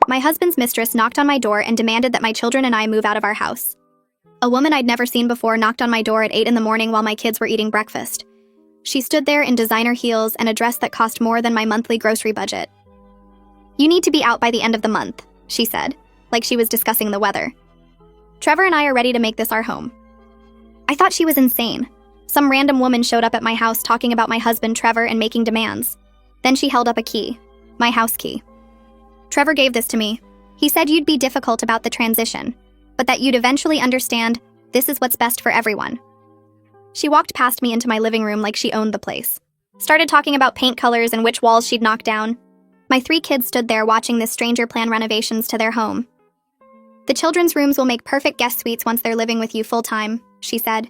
my husband's mistress knocked on my door and demanded that my children and I move out of our house. A woman I'd never seen before knocked on my door at 8 in the morning while my kids were eating breakfast. She stood there in designer heels and a dress that cost more than my monthly grocery budget. "You need to be out by the end of the month," she said, like she was discussing the weather. "Trevor and I are ready to make this our home." I thought she was insane. Some random woman showed up at my house talking about my husband Trevor and making demands. Then she held up a key, my house key. "Trevor gave this to me. He said you'd be difficult about the transition, but that you'd eventually understand this is what's best for everyone." She walked past me into my living room like she owned the place. Started talking about paint colors and which walls she'd knock down. My 3 kids stood there watching this stranger plan renovations to their home. "The children's rooms will make perfect guest suites once they're living with you full-time," she said.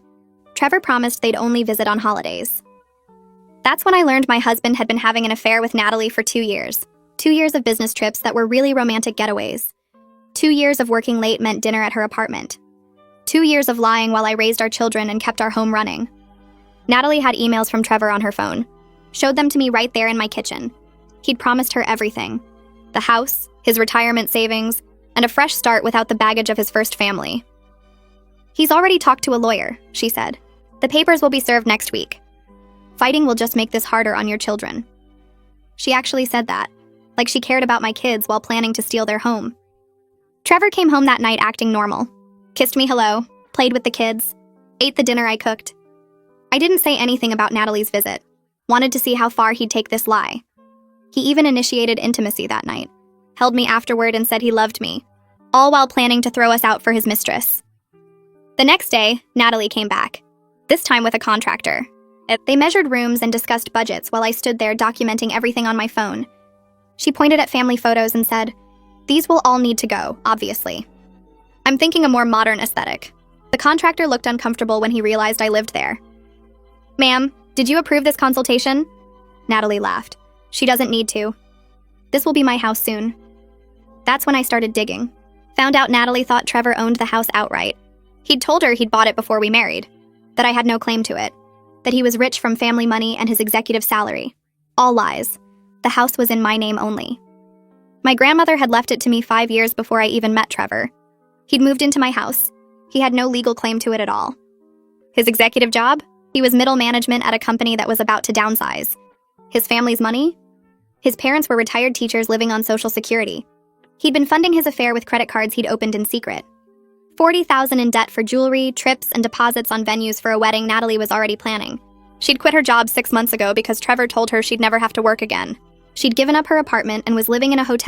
Trevor promised they'd only visit on holidays. That's when I learned my husband had been having an affair with Natalie for 2 years. 2 years of business trips that were really romantic getaways. 2 years of working late meant dinner at her apartment. 2 years of lying while I raised our children and kept our home running. Natalie had emails from Trevor on her phone. Showed them to me right there in my kitchen. He'd promised her everything. The house, his retirement savings, and a fresh start without the baggage of his first family. "He's already talked to a lawyer," she said. "The papers will be served next week. Fighting will just make this harder on your children." She actually said that, like she cared about my kids while planning to steal their home. Trevor came home that night acting normal. Kissed me hello, played with the kids, ate the dinner I cooked. I didn't say anything about Natalie's visit. Wanted to see how far he'd take this lie. He even initiated intimacy that night. Held me afterward and said he loved me, all while planning to throw us out for his mistress. The next day, Natalie came back, this time with a contractor. They measured rooms and discussed budgets while I stood there documenting everything on my phone. She pointed at family photos and said, "These will all need to go, obviously. I'm thinking a more modern aesthetic." The contractor looked uncomfortable when he realized I lived there. "Ma'am, did you approve this consultation?" Natalie laughed. "She doesn't need to. This will be my house soon." That's when I started digging. Found out Natalie thought Trevor owned the house outright. He'd told her he'd bought it before we married, that I had no claim to it, that he was rich from family money and his executive salary. All lies. The house was in my name only. My grandmother had left it to me 5 years before I even met Trevor. He'd moved into my house. He had no legal claim to it at all. His executive job? He was middle management at a company that was about to downsize. His family's money? His parents were retired teachers living on Social Security. He'd been funding his affair with credit cards he'd opened in secret. $40,000 in debt for jewelry, trips, and deposits on venues for a wedding Natalie was already planning. She'd quit her job 6 months ago because Trevor told her she'd never have to work again. She'd given up her apartment and was living in a hotel